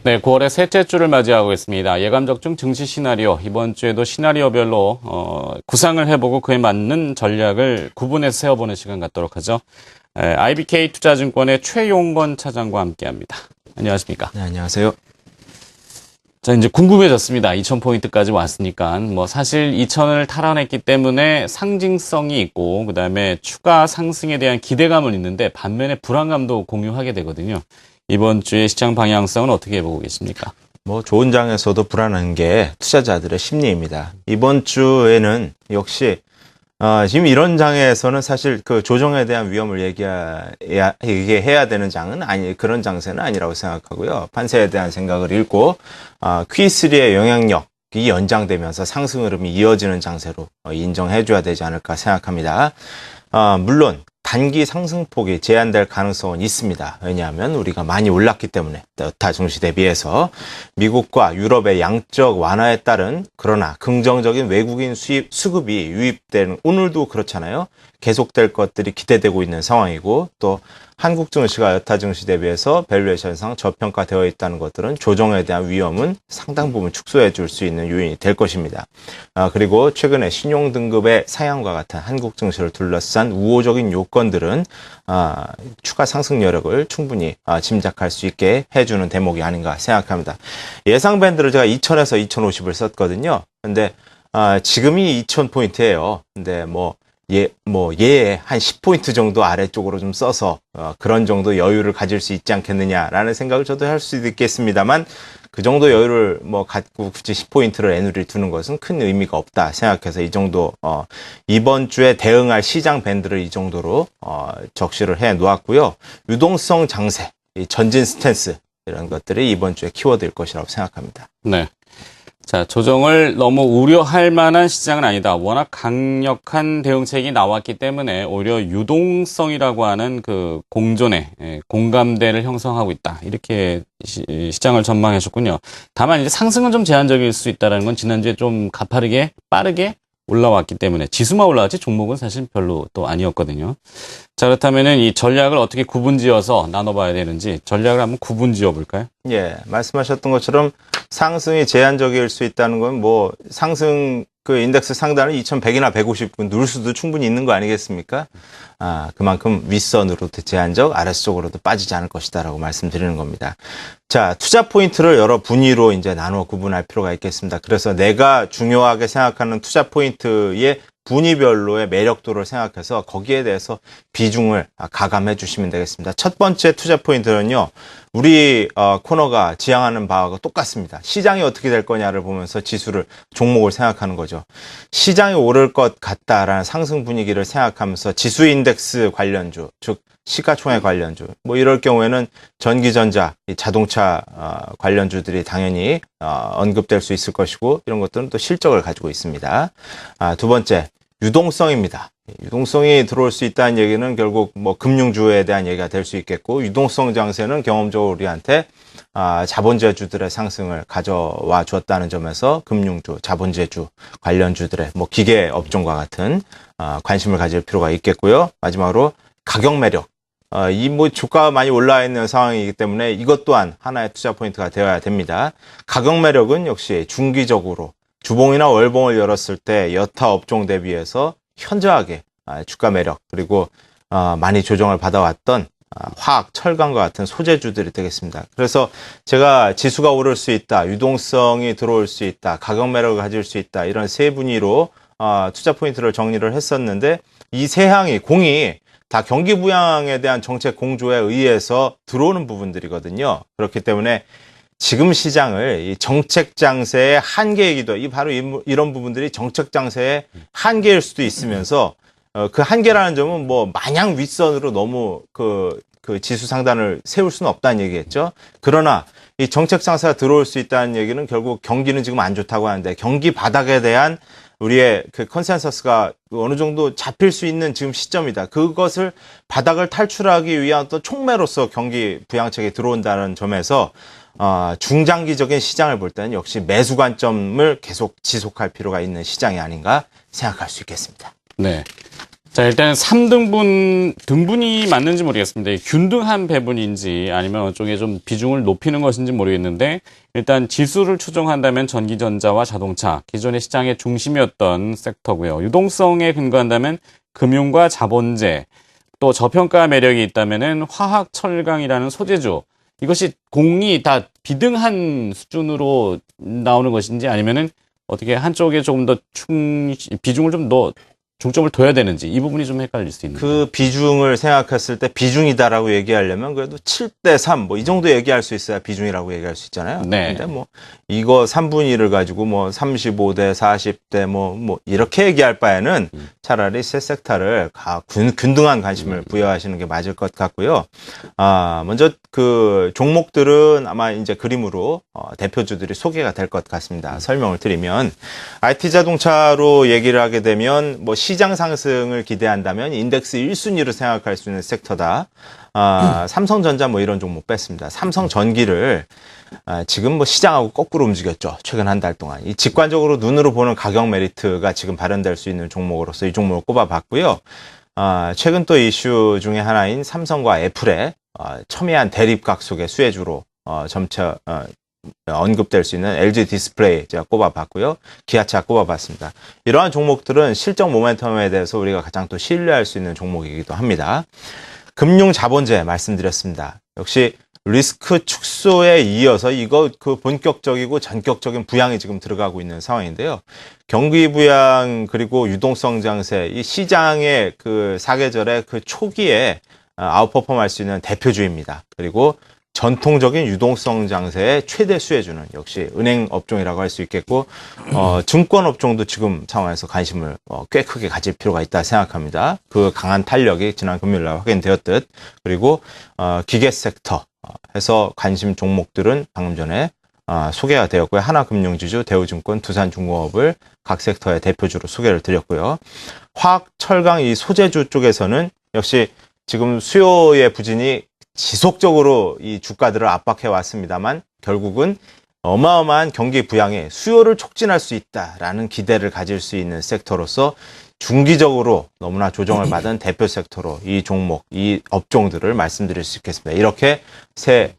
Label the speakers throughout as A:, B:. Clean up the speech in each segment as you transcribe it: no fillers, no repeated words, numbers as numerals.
A: 네, 9월의 셋째 주를 맞이하고 있습니다. 예감적중 증시 시나리오, 이번 주에도 시나리오별로 구상을 해보고 그에 맞는 전략을 구분해서 세워보는 시간 갖도록 하죠. IBK 투자증권의 최용건 차장과 함께합니다. 안녕하십니까?
B: 네, 안녕하세요.
A: 자, 이제 궁금해졌습니다. 2000포인트까지 왔으니까. 사실 2000을 탈환했기 때문에 상징성이 있고, 그 다음에 추가 상승에 대한 기대감은 있는데, 반면에 불안감도 공유하게 되거든요. 이번 주의 시장 방향성은 어떻게 보고 계십니까?
B: 좋은 장에서도 불안한 게 투자자들의 심리입니다. 이번 주에는 역시, 지금 이런 장에서는 사실 그 조정에 대한 위험을 얘기해야 되는 장은 그런 장세는 아니라고 생각하고요. 판세에 대한 생각을 읽고, Q3의 영향력이 연장되면서 상승 흐름이 이어지는 장세로 인정해줘야 되지 않을까 생각합니다. 물론, 단기 상승폭이 제한될 가능성은 있습니다. 왜냐하면 우리가 많이 올랐기 때문에 여타 증시 대비해서 미국과 유럽의 양적 완화에 따른 그러나 긍정적인 외국인 수급이 유입되는 오늘도 그렇잖아요. 계속될 것들이 기대되고 있는 상황이고 또 한국 증시가 여타 증시 대비해서 밸류에이션상 저평가되어 있다는 것들은 조정에 대한 위험은 상당 부분 축소해 줄 수 있는 요인이 될 것입니다. 그리고 최근에 신용등급의 상향과 같은 한국 증시를 둘러싼 우호적인 요건들은 추가 상승 여력을 충분히 짐작할 수 있게 해주는 대목이 아닌가 생각합니다. 예상 밴드를 제가 2000에서 2050을 썼거든요. 근데 지금이 2000포인트예요. 근데 얘에 한 10포인트 정도 아래쪽으로 좀 써서 그런 정도 여유를 가질 수 있지 않겠느냐라는 생각을 저도 할 수도 있겠습니다만 그 정도 여유를 갖고 굳이 10포인트를 애누리 두는 것은 큰 의미가 없다 생각해서 이 정도 이번 주에 대응할 시장 밴드를 이 정도로 적시를 해 놓았고요. 유동성 장세, 전진 스탠스 이런 것들이 이번 주에 키워드일 것이라고 생각합니다.
A: 네. 자, 조정을 너무 우려할 만한 시장은 아니다. 워낙 강력한 대응책이 나왔기 때문에 오히려 유동성이라고 하는 그 공존의 공감대를 형성하고 있다. 이렇게 시장을 전망해 주셨군요. 다만 이제 상승은 좀 제한적일 수 있다는 건 지난주에 좀 가파르게 빠르게 올라왔기 때문에 지수만 올라왔지 종목은 사실 별로 또 아니었거든요. 자, 그렇다면은 이 전략을 어떻게 구분지어서 나눠봐야 되는지 전략을 한번 구분지어 볼까요?
B: 예, 말씀하셨던 것처럼 상승이 제한적일 수 있다는 건 상승 그 인덱스 상단을 2100이나 150 누를 수도 충분히 있는 거 아니겠습니까? 그만큼 윗선으로도 제한적, 아래쪽으로도 빠지지 않을 것이다라고 말씀드리는 겁니다. 자, 투자 포인트를 여러 분위로 이제 나누어 구분할 필요가 있겠습니다. 그래서 내가 중요하게 생각하는 투자 포인트의 분위별로의 매력도를 생각해서 거기에 대해서 비중을 가감해 주시면 되겠습니다. 첫 번째 투자 포인트는요. 우리 코너가 지향하는 바와 똑같습니다. 시장이 어떻게 될 거냐를 보면서 종목을 생각하는 거죠. 시장이 오를 것 같다라는 상승 분위기를 생각하면서 지수 인덱스 관련주, 즉 시가총액 관련주, 이럴 경우에는 전기전자, 자동차 관련주들이 당연히 언급될 수 있을 것이고 이런 것들은 또 실적을 가지고 있습니다. 두 번째, 유동성입니다. 유동성이 들어올 수 있다는 얘기는 결국 금융주에 대한 얘기가 될 수 있겠고 유동성 장세는 경험적으로 우리한테 자본주주들의 상승을 가져와 주었다는 점에서 금융주, 자본주주 관련주들의 기계 업종과 같은 관심을 가질 필요가 있겠고요. 마지막으로 가격 매력. 주가가 많이 올라 있는 상황이기 때문에 이것 또한 하나의 투자 포인트가 되어야 됩니다. 가격 매력은 역시 중기적으로 주봉이나 월봉을 열었을 때 여타 업종 대비해서 현저하게 주가 매력 그리고 많이 조정을 받아왔던 화학, 철강과 같은 소재주들이 되겠습니다. 그래서 제가 지수가 오를 수 있다, 유동성이 들어올 수 있다, 가격 매력을 가질 수 있다 이런 세 분위로 투자 포인트를 정리를 했었는데 이 세 공이 다 경기 부양에 대한 정책 공조에 의해서 들어오는 부분들이거든요. 그렇기 때문에 지금 시장을 이 정책 장세의 한계이기도 바로 이런 부분들이 정책 장세의 한계일 수도 있으면서 그 한계라는 점은 마냥 윗선으로 너무 그 지수 상단을 세울 수는 없다는 얘기겠죠. 그러나 이 정책 장세가 들어올 수 있다는 얘기는 결국 경기는 지금 안 좋다고 하는데 경기 바닥에 대한 우리의 그 컨센서스가 어느 정도 잡힐 수 있는 지금 시점이다. 그것을 바닥을 탈출하기 위한 어떤 촉매로서 경기 부양책이 들어온다는 점에서 중장기적인 시장을 볼 때는 역시 매수 관점을 계속 지속할 필요가 있는 시장이 아닌가 생각할 수 있겠습니다.
A: 네. 자, 일단 3등분이 맞는지 모르겠습니다. 균등한 배분인지 아니면 어쪽에 좀 비중을 높이는 것인지 모르겠는데, 일단 지수를 추정한다면 전기전자와 자동차, 기존의 시장의 중심이었던 섹터고요. 유동성에 근거한다면 금융과 자본재, 또 저평가 매력이 있다면은 화학, 철강이라는 소재주, 이것이 공이 다 비등한 수준으로 나오는 것인지 아니면은 어떻게 한쪽에 조금 더 비중을 좀 더 중점을 둬야 되는지 이 부분이 좀 헷갈릴 수 있는.
B: 그 비중을 생각했을 때 비중이다라고 얘기하려면 그래도 7대 3 뭐 이 정도 얘기할 수 있어야 비중이라고 얘기할 수 있잖아요.
A: 네.
B: 근데 뭐 이거 3분의 1을 가지고 뭐 35대 40대 뭐 이렇게 얘기할 바에는 차라리 세 섹터를 균등한 관심을 부여하시는 게 맞을 것 같고요. 먼저 그 종목들은 아마 이제 그림으로 대표주들이 소개가 될 것 같습니다. 설명을 드리면 IT 자동차로 얘기를 하게 되면 뭐 시장 상승을 기대한다면 인덱스 1순위로 생각할 수 있는 섹터다. 삼성전자 뭐 이런 종목 뺐습니다. 삼성전기를 지금 뭐 시장하고 거꾸로 움직였죠. 최근 한 달 동안. 이 직관적으로 눈으로 보는 가격 메리트가 지금 발현될 수 있는 종목으로서 이 종목을 꼽아봤고요. 최근 또 이슈 중에 하나인 삼성과 애플의 첨예한 대립각 속의 수혜주로 점차 언급될 수 있는 LG 디스플레이 제가 꼽아봤고요. 기아차 꼽아봤습니다. 이러한 종목들은 실적 모멘텀에 대해서 우리가 가장 또 신뢰할 수 있는 종목이기도 합니다. 금융 자본재 말씀드렸습니다. 역시 리스크 축소에 이어서 이거 그 본격적이고 전격적인 부양이 지금 들어가고 있는 상황인데요. 경기 부양 그리고 유동성 장세, 이 시장의 그 사계절의 그 초기에 아웃퍼폼 할 수 있는 대표주입니다. 그리고 전통적인 유동성 장세의 최대 수혜주는 역시 은행 업종이라고 할 수 있겠고, 증권 업종도 지금 상황에서 관심을 꽤 크게 가질 필요가 있다 생각합니다. 그 강한 탄력이 지난 금요일 날 확인되었듯, 그리고 기계 섹터 해서 관심 종목들은 방금 전에 소개가 되었고요. 하나금융지주, 대우증권, 두산중공업을 각 섹터의 대표주로 소개를 드렸고요. 화학, 철강 이 소재주 쪽에서는 역시 지금 수요의 부진이 지속적으로 이 주가들을 압박해 왔습니다만 결국은 어마어마한 경기 부양에 수요를 촉진할 수 있다라는 기대를 가질 수 있는 섹터로서 중기적으로 너무나 조정을 받은 대표 섹터로 이 종목, 이 업종들을 말씀드릴 수 있겠습니다. 이렇게 세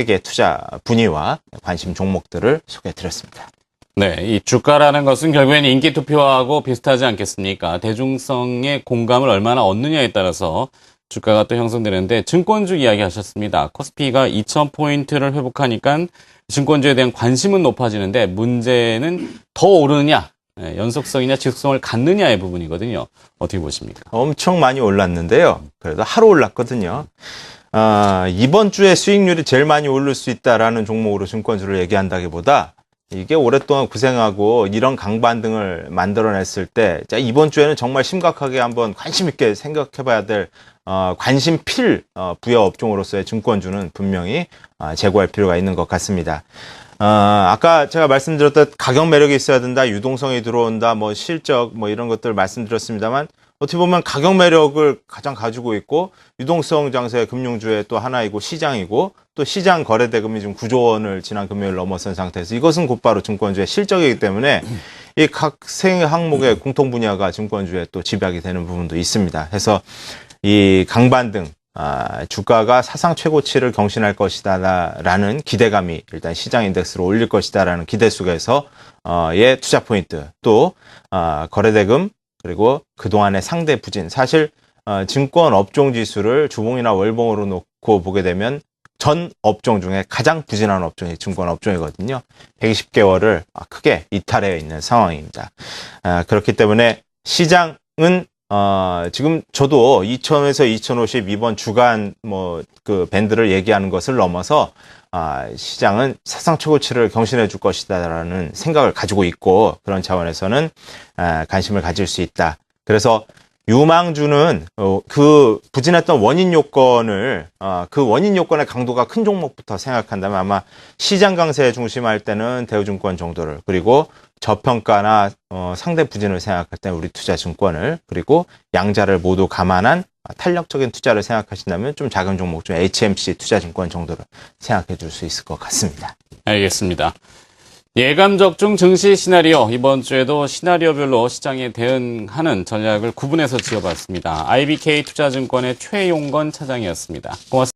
B: 개 투자 분위와 관심 종목들을 소개해 드렸습니다.
A: 네, 이 주가라는 것은 결국에는 인기 투표하고 비슷하지 않겠습니까? 대중성의 공감을 얼마나 얻느냐에 따라서 주가가 또 형성되는데, 증권주 이야기 하셨습니다. 코스피가 2,000포인트를 회복하니까 증권주에 대한 관심은 높아지는데 문제는 더 오르느냐, 연속성이냐 지속성을 갖느냐의 부분이거든요. 어떻게 보십니까?
B: 엄청 많이 올랐는데요. 그래도 하루 올랐거든요. 이번 주에 수익률이 제일 많이 오를 수 있다라는 종목으로 증권주를 얘기한다기보다 이게 오랫동안 고생하고 이런 강반등을 만들어냈을 때, 자, 이번 주에는 정말 심각하게 한번 관심 있게 생각해봐야 될 관심 필 부여 업종으로서의 증권주는 분명히 제고할 필요가 있는 것 같습니다. 아까 제가 말씀드렸던 가격 매력이 있어야 된다, 유동성이 들어온다, 뭐 실적 뭐 이런 것들 말씀드렸습니다만, 어떻게 보면 가격 매력을 가장 가지고 있고 유동성 장세의 금융주의 또 하나이고 시장이고, 또 시장 거래 대금이 지금 9조 원을 지난 금요일 넘어선 상태에서 이것은 곧바로 증권주의 실적이기 때문에 이 각 생 항목의 공통 분야가 증권주에 또 집약이 되는 부분도 있습니다. 해서 이 강반등, 주가가 사상 최고치를 경신할 것이다라는 기대감이 일단 시장 인덱스를 올릴 것이다라는 기대 속에서 의 투자 포인트, 또 거래대금, 그리고 그동안의 상대 부진, 사실 증권 업종 지수를 주봉이나 월봉으로 놓고 보게 되면 전 업종 중에 가장 부진한 업종이 증권 업종이거든요. 120개월을 크게 이탈해 있는 상황입니다. 그렇기 때문에 시장은 지금 저도 2000에서 2050 이번 주간 그 밴드를 얘기하는 것을 넘어서 시장은 사상 최고치를 경신해 줄 것이다라는 생각을 가지고 있고, 그런 차원에서는 관심을 가질 수 있다. 그래서 유망주는 그 부진했던 원인 요건을 그 원인 요건의 강도가 큰 종목부터 생각한다면 아마 시장 강세에 중심할 때는 대우증권 정도를, 그리고 저평가나 상대 부진을 생각할 때는 우리 투자증권을, 그리고 양자를 모두 감안한 탄력적인 투자를 생각하신다면 좀 작은 종목 중 HMC 투자증권 정도를 생각해 줄 수 있을 것 같습니다.
A: 알겠습니다. 예감 적중 증시 시나리오, 이번 주에도 시나리오별로 시장에 대응하는 전략을 구분해서 지어봤습니다. IBK 투자증권의 최용건 차장이었습니다. 고맙습니다.